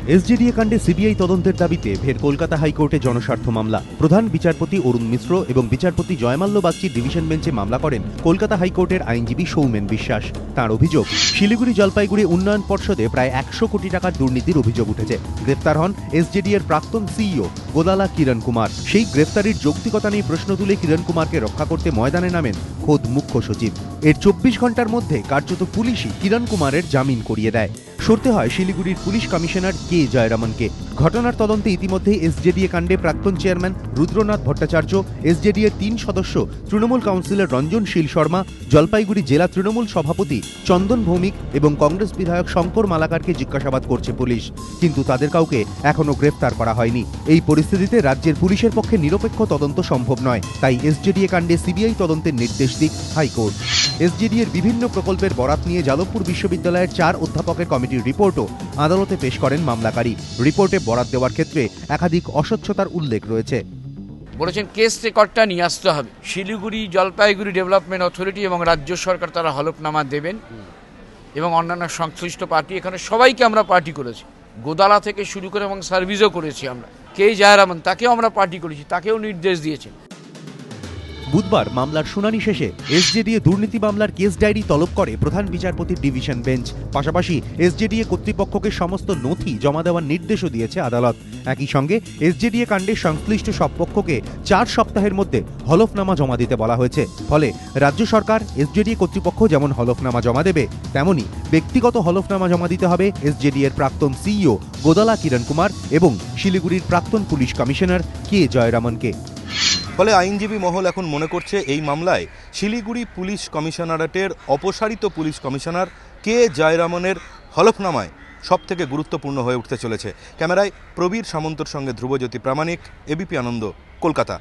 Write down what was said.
SJDA কাণ্ডে CBI তদন্তের দাবিতে ফের কলকাতা হাইকোর্টে জনস্বার্থ মামলা। প্রধান বিচারপতি অরুণ মিশ্র এবং বিচারপতি জয়মাল্য বাগচির ডিভিশন বেঞ্চে মামলা করেন কলকাতা হাইকোর্টের আইনজীবী সৌমেন বিশ্বাস। তাঁর অভিযোগ, শিলিগুড়ি জলপাইগুড়ি উন্নয়ন পর্ষদে প্রায় 100 কোটি টাকার দুর্নীতির অভিযোগ উঠেছে। গ্রেফতার হন এসজেডি এর প্রাক্তন সিইও গোদালা কিরণ কুমার। সেই গ্রেফতারির যৌক্তিকতা নিয়ে প্রশ্ন তুলে কিরণ কুমারকে রক্ষা করতে ময়দানে নামেন খোদ মুখ্য সচিব। এর 24 ঘন্টার মধ্যে কার্যত পুলিশই কিরণ কুমারের জামিন করিয়ে দেয়। সরতে হয় শিলিগুড়ির পুলিশ কমিশনার কে জয়রামনকে। ঘটনার তদন্তে ইতিমধ্যেই এসজেডিএ কাণ্ডে প্রাক্তন চেয়ারম্যান রুদ্রনাথ ভট্টাচার্য, এসজেডি এর 3 সদস্য তৃণমূল কাউন্সিলর রঞ্জন শীল শর্মা, জলপাইগুড়ি জেলা তৃণমূল সভাপতি চন্দন ভৌমিক এবং কংগ্রেস বিধায়ক শঙ্কর মালাকারকে জিজ্ঞাসাবাদ করছে পুলিশ, কিন্তু তাদের কাউকে এখনো গ্রেফতার করা হয়নি। এই পরিস্থিতিতে রাজ্যের পুলিশের পক্ষে নিরপেক্ষ তদন্ত সম্ভব নয়, তাই এসজেডিএ কাণ্ডে সিবিআই তদন্তের নির্দেশ দিক হাইকোর্ট। এসজেডি এর বিভিন্ন প্রকল্পের বরাত নিয়ে যাদবপুর বিশ্ববিদ্যালয়ের 4 অধ্যাপকের কমিটির রিপোর্টও আদালতে পেশ করেন মামলাকারী। রিপোর্টে বরাত দেওয়ার ক্ষেত্রে একাধিক অস্বচ্ছতার উল্লেখ রয়েছে। বলেছেন কেস রেকর্ডটা নিয়ে আসতে হবে। শিলিগুড়ি জলপাইগুড়ি ডেভেলপমেন্ট অথরিটি এবং রাজ্য সরকার তারা হলফনামা দেবেন এবং অন্যান্য সংশ্লিষ্ট পার্টি, এখানে সবাইকে আমরা পার্টি করেছি, গোদালা থেকে শুরু করে এবং সার্ভিসও করেছি আমরা। কে জয়রামন তাকেও আমরা পার্টি করেছি, তাকেও নির্দেশ দিয়েছেন। বুধবার মামলার শুনানি শেষে এসজেডিএ দুর্নীতি মামলার কেস ডায়েরি তলব করে প্রধান বিচারপতির ডিভিশন বেঞ্চ। পাশাপাশি এসজেডিএ কর্তৃপক্ষকে সমস্ত নথি জমা দেওয়ার নির্দেশও দিয়েছে আদালত। একই সঙ্গে এসজেডিএ কাণ্ডে সংশ্লিষ্ট সব পক্ষকে 4 সপ্তাহের মধ্যে হলফনামা জমা দিতে বলা হয়েছে। ফলে রাজ্য সরকার, এসজেডিএ কর্তৃপক্ষ যেমন হলফনামা জমা দেবে, তেমনি ব্যক্তিগত হলফনামা জমা দিতে হবে এসজেডি এর প্রাক্তন সিইও গোদালা কিরণ কুমার এবং শিলিগুড়ির প্রাক্তন পুলিশ কমিশনার কে জয়রামনকে। ফলে আইনজীবী মহল এখন মনে করছে এই মামলায় শিলিগুড়ি পুলিশ কমিশনারেটের অপসারিত পুলিশ কমিশনার কে জয়রামনের হলফনামায় সবথেকে গুরুত্বপূর্ণ হয়ে উঠতে চলেছে। ক্যামেরায় প্রবীর সামন্তর সঙ্গে ধ্রুবজ্যোতি প্রামাণিক, এবিপি আনন্দ, কলকাতা।